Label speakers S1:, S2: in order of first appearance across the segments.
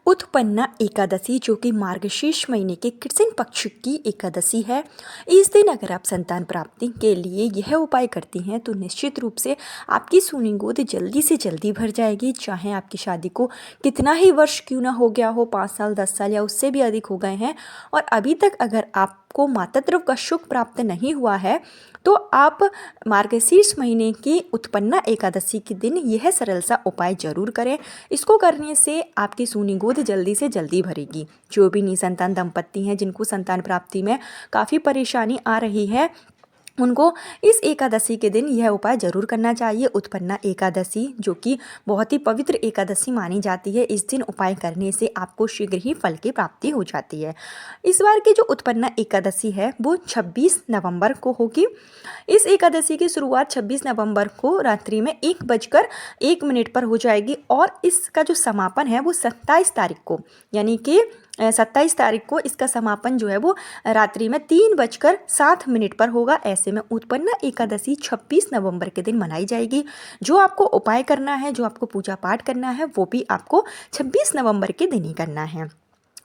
S1: उत्पन्ना एकादशी जो कि मार्गशीर्ष महीने के कृष्ण पक्ष की एकादशी है। इस दिन अगर आप संतान प्राप्ति के लिए यह उपाय करती हैं तो निश्चित रूप से आपकी सूनी गोद जल्दी से जल्दी भर जाएगी। चाहे आपकी शादी को कितना ही वर्ष क्यों ना हो गया हो, 5 साल 10 साल या उससे भी अधिक हो गए हैं और अभी तक अगर आपको मातृत्व का सुख प्राप्त नहीं हुआ है तो आप मार्गशीर्ष महीने की उत्पन्ना एकादशी के दिन यह सरल सा उपाय जरूर करें। इसको करने से आपकी सूनी गोद जल्दी से जल्दी भरेगी। जो भी निसंतान दंपत्ति हैं जिनको संतान प्राप्ति में काफ़ी परेशानी आ रही है उनको इस एकादशी के दिन यह उपाय जरूर करना चाहिए। उत्पन्ना एकादशी जो कि बहुत ही पवित्र एकादशी मानी जाती है, इस दिन उपाय करने से आपको शीघ्र ही फल की प्राप्ति हो जाती है। इस बार की जो उत्पन्ना एकादशी है वो 26 नवंबर को होगी। इस एकादशी की शुरुआत 26 नवंबर को रात्रि में 1:01 पर हो जाएगी और इसका जो समापन है वो 27 तारीख को यानी कि 27 तारीख को इसका समापन जो है वो रात्रि में 3:07 पर होगा। ऐसे में उत्पन्ना एकादशी 26 नवंबर के दिन मनाई जाएगी। जो आपको उपाय करना है, जो आपको पूजा पाठ करना है वो भी आपको 26 नवंबर के दिन ही करना है।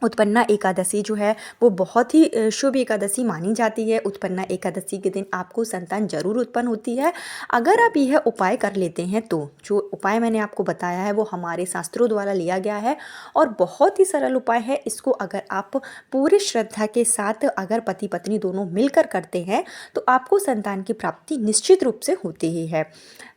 S1: उत्पन्ना एकादशी जो है वो बहुत ही शुभ एकादशी मानी जाती है। उत्पन्ना एकादशी के दिन आपको संतान जरूर उत्पन्न होती है अगर आप यह उपाय कर लेते हैं तो। जो उपाय मैंने आपको बताया है वो हमारे शास्त्रों द्वारा लिया गया है और बहुत ही सरल उपाय है। इसको अगर आप पूरी श्रद्धा के साथ अगर पति पत्नी दोनों मिलकर करते हैं तो आपको संतान की प्राप्ति निश्चित रूप से होती ही है।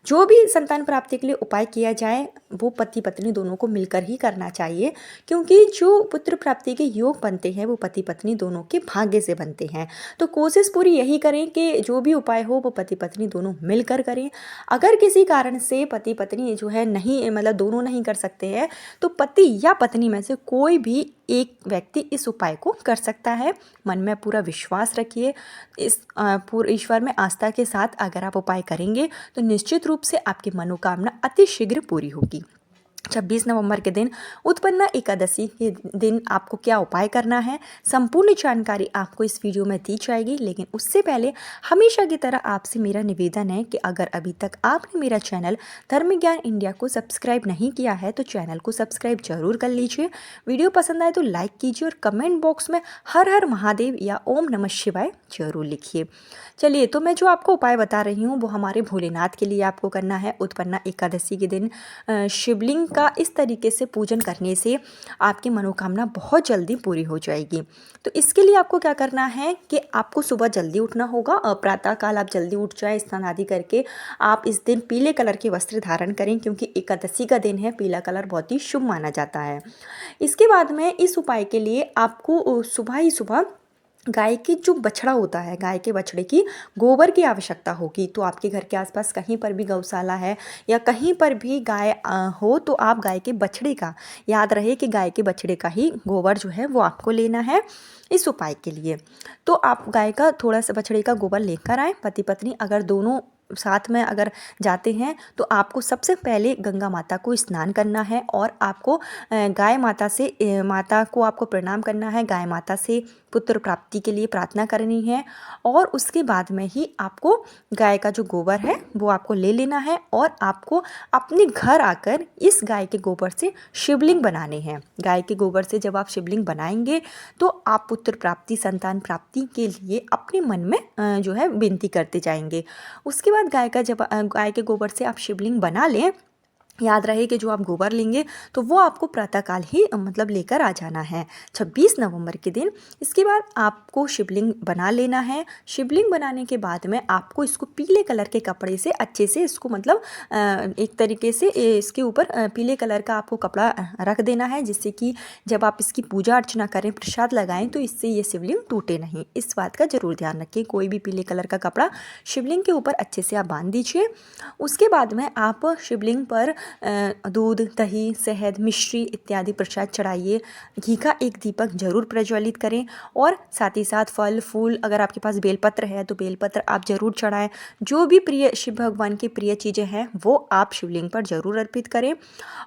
S1: जो भी संतान प्राप्ति के लिए उपाय किया जाए वो पति पत्नी दोनों को मिलकर ही करना चाहिए, क्योंकि जो पुत्र प्राप्ति के योग बनते हैं वो पति पत्नी दोनों के भाग्य से बनते हैं। तो कोशिश पूरी यही करें कि जो भी उपाय हो वो पति पत्नी दोनों मिलकर करें। अगर किसी कारण से पति पत्नी जो है नहीं मतलब दोनों नहीं कर सकते हैं तो पति या पत्नी में से कोई भी एक व्यक्ति इस उपाय को कर सकता है। मन में पूरा विश्वास रखिए, इस पूरे ईश्वर में आस्था के साथ अगर आप उपाय करेंगे तो निश्चित रूप से आपकी मनोकामना अति शीघ्र पूरी होगी। 26 नवंबर के दिन उत्पन्ना एकादशी के दिन आपको क्या उपाय करना है, संपूर्ण जानकारी आपको इस वीडियो में दी जाएगी। लेकिन उससे पहले हमेशा की तरह आपसे मेरा निवेदन है कि अगर अभी तक आपने मेरा चैनल धर्म ज्ञान इंडिया को सब्सक्राइब नहीं किया है तो चैनल को सब्सक्राइब जरूर कर लीजिए। वीडियो पसंद आए तो लाइक कीजिए और कमेंट बॉक्स में हर हर महादेव या ओम नमः शिवाय जरूर लिखिए। चलिए, तो मैं जो आपको उपाय बता रही हूँ वो हमारे भोलेनाथ के लिए आपको करना है। उत्पन्ना एकादशी के दिन शिवलिंग का इस तरीके से पूजन करने से आपकी मनोकामना बहुत जल्दी पूरी हो जाएगी। तो इसके लिए आपको क्या करना है कि आपको सुबह जल्दी उठना होगा। प्रातः काल आप जल्दी उठ जाएं, स्नान आदि करके आप इस दिन पीले कलर के वस्त्र धारण करें, क्योंकि एकादशी का दिन है, पीला कलर बहुत ही शुभ माना जाता है। इसके बाद में इस उपाय के लिए आपको सुबह ही सुबह गाय की जो बछड़ा होता है, गाय के बछड़े की गोबर की आवश्यकता होगी। तो आपके घर के आसपास कहीं पर भी गौशाला है या कहीं पर भी गाय हो तो आप गाय के बछड़े का, याद रहे कि गाय के बछड़े का ही गोबर जो है वो आपको लेना है इस उपाय के लिए। तो आप गाय का थोड़ा सा बछड़े का गोबर लेकर आए। पति पत्नी अगर दोनों साथ में अगर जाते हैं तो आपको सबसे पहले गंगा माता को स्नान करना है और आपको गाय माता से माता को आपको प्रणाम करना है, गाय माता से पुत्र प्राप्ति के लिए प्रार्थना करनी है और उसके बाद में ही आपको गाय का जो गोबर है वो आपको ले लेना है और आपको अपने घर आकर इस गाय के गोबर से शिवलिंग बनाने हैं। गाय के गोबर से जब आप शिवलिंग बनाएंगे तो आप पुत्र प्राप्ति, संतान प्राप्ति के लिए अपने मन में जो है विनती करते जाएंगे। उसके बाद गाय के गोबर से आप शिवलिंग बना लें, याद रहे कि जो आप गोबर लेंगे तो वो आपको प्रातःकाल ही मतलब लेकर आ जाना है 26 नवंबर के दिन। इसके बाद आपको शिवलिंग बना लेना है। शिवलिंग बनाने के बाद में आपको इसको पीले कलर के कपड़े से अच्छे से इसको मतलब एक तरीके से इसके ऊपर पीले कलर का आपको कपड़ा रख देना है, जिससे कि जब आप इसकी पूजा अर्चना करें, प्रसाद लगाएं तो इससे ये शिवलिंग टूटे नहीं। इस बात का जरूर ध्यान रखें। कोई भी पीले कलर का कपड़ा शिवलिंग के ऊपर अच्छे से आप बांध दीजिए। उसके बाद में आप शिवलिंग पर दूध, दही, शहद, मिश्री इत्यादि प्रसाद चढ़ाइए। घी का एक दीपक जरूर प्रज्वलित करें और साथ ही साथ फल फूल, अगर आपके पास बेलपत्र है तो बेलपत्र आप जरूर चढ़ाएं। जो भी प्रिय शिव भगवान की प्रिय चीज़ें हैं वो आप शिवलिंग पर जरूर अर्पित करें।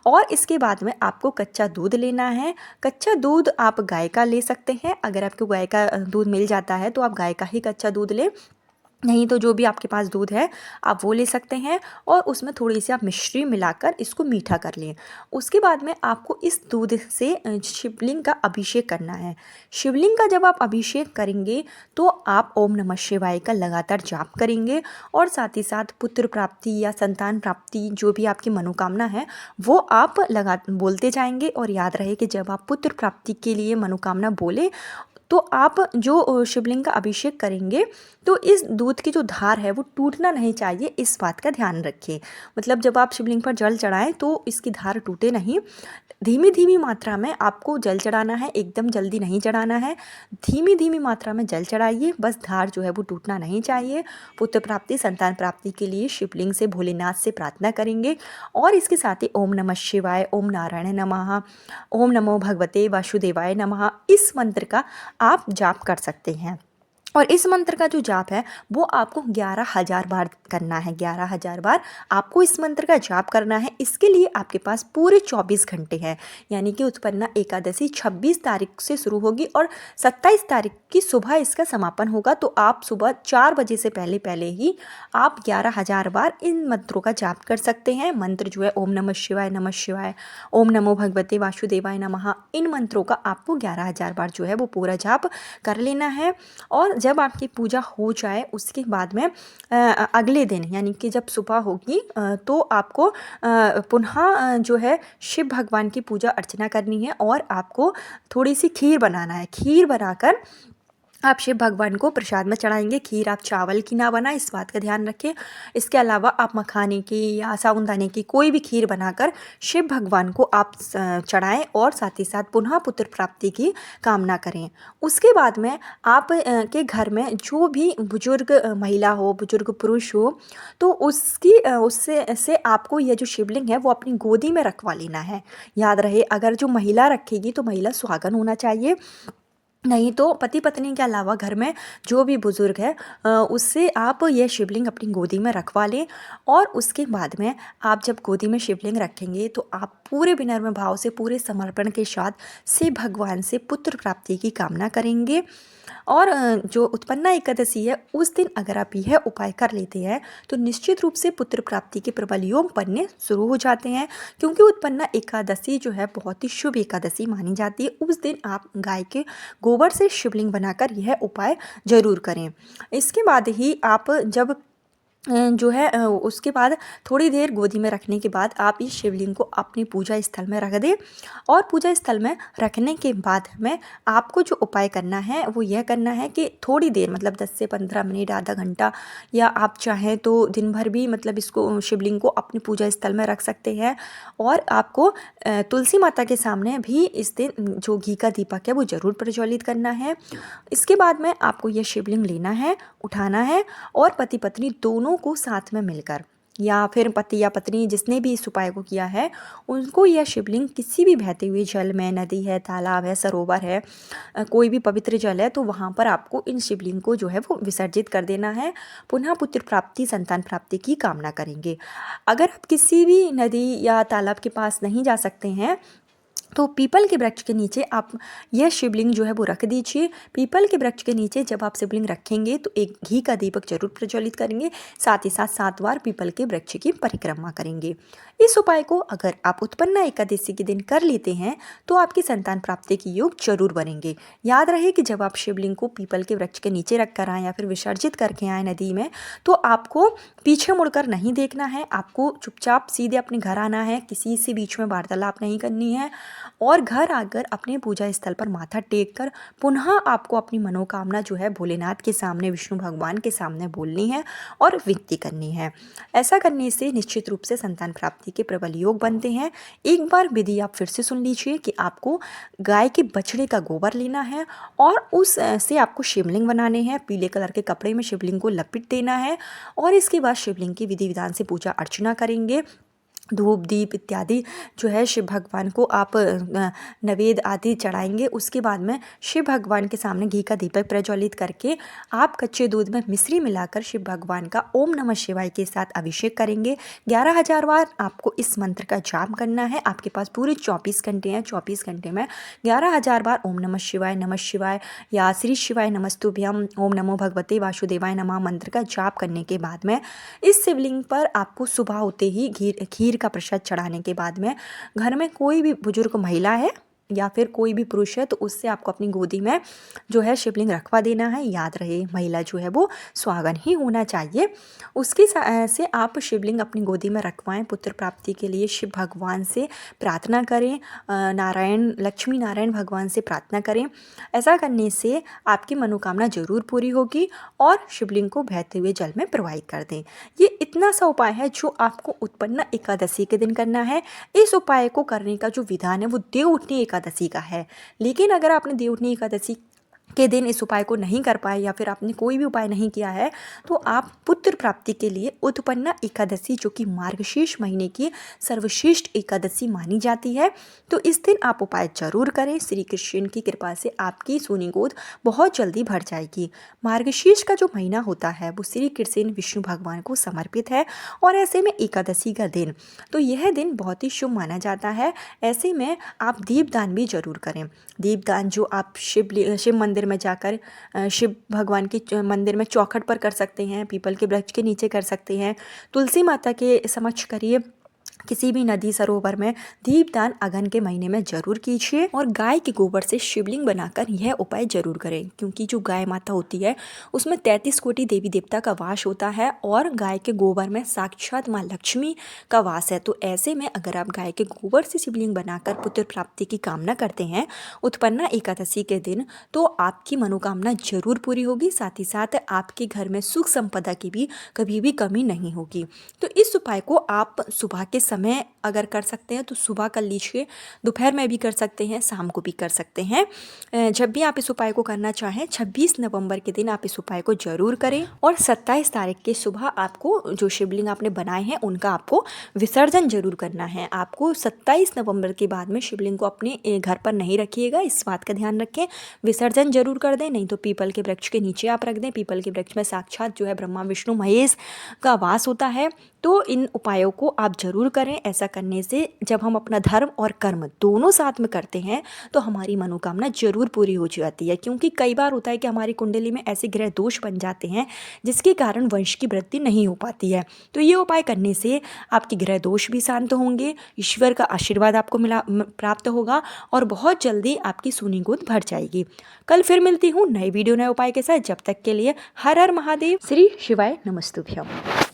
S1: और इसके बाद में आपको कच्चा दूध लेना है। कच्चा दूध आप गाय का ले सकते हैं। अगर आपको गाय का दूध मिल जाता है तो आप गाय का ही कच्चा दूध लें। नहीं तो जो भी आपके पास दूध है आप वो ले सकते हैं और उसमें थोड़ी सी आप मिश्री मिलाकर इसको मीठा कर लें। उसके बाद में आपको इस दूध से शिवलिंग का अभिषेक करना है। शिवलिंग का जब आप अभिषेक करेंगे तो आप ओम नमः शिवाय का लगातार जाप करेंगे और साथ ही साथ पुत्र प्राप्ति या संतान प्राप्ति जो भी आपकी मनोकामना है वो आप बोलते जाएंगे। और याद रहे कि जब आप पुत्र प्राप्ति के लिए मनोकामना बोले तो आप जो शिवलिंग का अभिषेक करेंगे तो इस दूध की जो धार है वो टूटना नहीं चाहिए, इस बात का ध्यान रखिए। मतलब जब आप शिवलिंग पर जल चढ़ाएं तो इसकी धार टूटे नहीं। धीमी धीमी मात्रा में आपको जल चढ़ाना है, एकदम जल्दी नहीं चढ़ाना है। धीमी धीमी मात्रा में जल चढ़ाइए, बस धार जो है वो टूटना नहीं चाहिए। पुत्र प्राप्ति संतान प्राप्ति के लिए शिवलिंग से भोलेनाथ से प्रार्थना करेंगे और इसके साथ ही ओम नमः शिवाय, ओम नारायण नमः, ओम नमो भगवते वासुदेवाय नमः इस मंत्र का आप जाप कर सकते हैं। और इस मंत्र का जो जाप है वो आपको 11,000 बार करना है। 11,000 बार आपको इस मंत्र का जाप करना है। इसके लिए आपके पास पूरे 24 घंटे हैं, यानी कि उत्पन्ना एकादशी 26 तारीख से शुरू होगी और 27 तारीख की सुबह इसका समापन होगा। तो आप सुबह 4 बजे से पहले पहले ही आप 11,000 बार इन मंत्रों का जाप कर सकते हैं। मंत्र जो है ओम नमः शिवाय, ओम नमो भगवते वासुदेवाय नमः, इन मंत्रों का आपको 11,000 बार जो है वो पूरा जाप कर लेना है। और जब आपकी पूजा हो जाए उसके बाद में अगले दिन यानी कि जब सुबह होगी तो आपको पुनः जो है शिव भगवान की पूजा अर्चना करनी है और आपको थोड़ी सी खीर बनाना है। खीर बनाकर आप शिव भगवान को प्रसाद में चढ़ाएंगे। खीर आप चावल की ना बनाएं, इस बात का ध्यान रखें। इसके अलावा आप मखाने की या साबूदाने की कोई भी खीर बनाकर शिव भगवान को आप चढ़ाएं और साथ ही साथ पुनः पुत्र प्राप्ति की कामना करें। उसके बाद में आप के घर में जो भी बुजुर्ग महिला हो, बुजुर्ग पुरुष हो, तो उससे आपको यह जो शिवलिंग है वो अपनी गोदी में रखवा लेना है। याद रहे अगर जो महिला रखेगी तो महिला सुहागन होना चाहिए, नहीं तो पति पत्नी के अलावा घर में जो भी बुज़ुर्ग है उससे आप यह शिवलिंग अपनी गोदी में रखवा लें। और उसके बाद में आप जब गोदी में शिवलिंग रखेंगे तो आप पूरे विनम्र भाव से, पूरे समर्पण के साथ शिव भगवान से पुत्र प्राप्ति की कामना करेंगे। और जो उत्पन्ना एकादशी है उस दिन अगर आप यह उपाय कर लेते हैं तो निश्चित रूप से पुत्र प्राप्ति के प्रबल योग बनने शुरू हो जाते हैं। क्योंकि उत्पन्ना एकादशी जो है बहुत ही शुभ एकादशी मानी जाती है। उस दिन आप गाय के गोबर से शिवलिंग बनाकर यह उपाय जरूर करें। इसके बाद ही आप जब जो है उसके बाद थोड़ी देर गोदी में रखने के बाद आप इस शिवलिंग को अपनी पूजा स्थल में रख दें। और पूजा स्थल में रखने के बाद में आपको जो उपाय करना है वो यह करना है कि थोड़ी देर मतलब 10 से 15 मिनट, आधा घंटा, या आप चाहें तो दिन भर भी मतलब इसको शिवलिंग को अपनी पूजा स्थल में रख सकते हैं। और आपको तुलसी माता के सामने भी इस दिन जो घी का दीपक है वो ज़रूर प्रज्वलित करना है। इसके बाद में आपको यह शिवलिंग लेना है, उठाना है और पति पत्नी दोनों को साथ में मिलकर, या फिर पति या पत्नी जिसने भी इस उपाय को किया है उनको यह शिवलिंग किसी भी बहते हुए जल में, नदी है, तालाब है, सरोवर है, कोई भी पवित्र जल है, तो वहाँ पर आपको इन शिवलिंग को जो है वो विसर्जित कर देना है। पुनः पुत्र प्राप्ति, संतान प्राप्ति की कामना करेंगे। अगर आप किसी भी नदी या तालाब के पास नहीं जा सकते हैं तो पीपल के वृक्ष के नीचे आप यह शिवलिंग जो है वो रख दीजिए। पीपल के वृक्ष के नीचे जब आप शिवलिंग रखेंगे तो एक घी का दीपक जरूर प्रज्वलित करेंगे, साथ ही साथ 7 बार पीपल के वृक्ष की परिक्रमा करेंगे। इस उपाय को अगर आप उत्पन्ना एकादशी के दिन कर लेते हैं तो आपकी संतान प्राप्ति के योग जरूर बनेंगे। याद रहे कि जब आप शिवलिंग को पीपल के वृक्ष के नीचे रख कर आएँ या फिर विसर्जित करके आएँ नदी में, तो आपको पीछे मुड़कर नहीं देखना है। आपको चुपचाप सीधे अपने घर आना है, किसी से बीच में वार्तालाप नहीं करनी है। और घर आकर अपने पूजा स्थल पर माथा टेक कर पुनः आपको अपनी मनोकामना जो है भोलेनाथ के सामने, विष्णु भगवान के सामने बोलनी है और विनती करनी है। ऐसा करने से निश्चित रूप से संतान प्राप्ति के प्रबल योग बनते हैं। एक बार विधि आप फिर से सुन लीजिए कि आपको गाय के बछड़े का गोबर लेना है और उस से आपको शिवलिंग बनाने हैं। पीले कलर के कपड़े में शिवलिंग को लपेट देना है और इसके बाद शिवलिंग की विधि विधान से पूजा अर्चना करेंगे। धूप दीप इत्यादि जो है शिव भगवान को आप नैवेद्य आदि चढ़ाएंगे। उसके बाद में शिव भगवान के सामने घी का दीपक प्रज्वलित करके आप कच्चे दूध में मिश्री मिलाकर शिव भगवान का ओम नमः शिवाय के साथ अभिषेक करेंगे। 11,000 बार आपको इस मंत्र का जाप करना है। आपके पास पूरे 24 घंटे हैं। 24 घंटे में 11,000 बार ओम नमः शिवाय या श्री शिवाय नमस्तुभ्यम ओम नमो भगवते वासुदेवाय नमः मंत्र का जाप करने के बाद में इस शिवलिंग पर आपको सुबह होते ही खीर का प्रसाद चढ़ाने के बाद में घर में कोई भी बुजुर्ग महिला है या फिर कोई भी पुरुष है तो उससे आपको अपनी गोदी में जो है शिवलिंग रखवा देना है। याद रहे महिला जो है वो सुहागन ही होना चाहिए। उसके से आप शिवलिंग अपनी गोदी में रखवाएं। पुत्र प्राप्ति के लिए शिव भगवान से प्रार्थना करें, लक्ष्मी नारायण भगवान से प्रार्थना करें। ऐसा करने से आपकी मनोकामना जरूर पूरी होगी और शिवलिंग को बहते हुए जल में प्रवाहित कर दें। ये इतना सा उपाय है जो आपको उत्पन्न एकादशी के दिन करना है। इस उपाय को करने का जो विधान है वो देवउठनी एकादशी का है। लेकिन अगर आपने देवउठनी एकादशी के दिन इस उपाय को नहीं कर पाए या फिर आपने कोई भी उपाय नहीं किया है तो आप पुत्र प्राप्ति के लिए उत्पन्ना एकादशी जो कि मार्गशीर्ष महीने की सर्वश्रेष्ठ एकादशी मानी जाती है, तो इस दिन आप उपाय जरूर करें। श्री कृष्ण की कृपा से आपकी सोनी गोद बहुत जल्दी भर जाएगी। मार्गशीर्ष का जो महीना होता है वो श्री कृष्ण विष्णु भगवान को समर्पित है और ऐसे में एकादशी का दिन तो यह दिन बहुत ही शुभ माना जाता है। ऐसे में आप दीपदान भी जरूर करें। दीपदान जो आप शिव मंदिर में जाकर शिव भगवान के मंदिर में चौखट पर कर सकते हैं, पीपल के वृक्ष के नीचे कर सकते हैं, तुलसी माता के समक्ष करिए, किसी भी नदी सरोवर में दीपदान अगहन के महीने में जरूर कीजिए। और गाय के गोबर से शिवलिंग बनाकर यह उपाय जरूर करें, क्योंकि जो गाय माता होती है उसमें 33 कोटि देवी देवता का वास होता है और गाय के गोबर में साक्षात माँ लक्ष्मी का वास है। तो ऐसे में अगर आप गाय के गोबर से शिवलिंग बनाकर पुत्र प्राप्ति की कामना करते हैं उत्पन्ना एकादशी के दिन तो आपकी मनोकामना जरूर पूरी होगी। साथ ही साथ आपके घर में सुख संपदा की भी कभी भी कमी नहीं होगी। तो इस उपाय को आप सुबह के समय अगर कर सकते हैं तो सुबह कर लीजिए, दोपहर में भी कर सकते हैं, शाम को भी कर सकते हैं। जब भी आप इस उपाय को करना चाहें 26 नवंबर के दिन आप इस उपाय को जरूर करें और 27 तारीख के सुबह आपको जो शिवलिंग आपने बनाए हैं उनका आपको विसर्जन जरूर करना है। आपको 27 नवंबर के बाद में शिवलिंग को अपने घर पर नहीं रखिएगा, इस बात का ध्यान रखें। विसर्जन जरूर कर दें, नहीं तो पीपल के वृक्ष के नीचे आप रख दें। पीपल के वृक्ष में साक्षात जो है ब्रह्मा विष्णु महेश का वास होता है। तो इन उपायों को आप जरूर करें। ऐसा करने से जब हम अपना धर्म और कर्म दोनों साथ में करते हैं तो हमारी मनोकामना जरूर पूरी हो जाती है। क्योंकि कई बार होता है कि हमारी कुंडली में ऐसे ग्रह दोष बन जाते हैं जिसके कारण वंश की वृद्धि नहीं हो पाती है। तो ये उपाय करने से आपके ग्रह दोष भी शांत होंगे, ईश्वर का आशीर्वाद आपको प्राप्त होगा और बहुत जल्दी आपकी सोनी गोद भर जाएगी। कल फिर मिलती हूँ नए वीडियो नए उपाय के साथ। जब तक के लिए हर हर महादेव, श्री शिवाय नमस्तुभ्यम।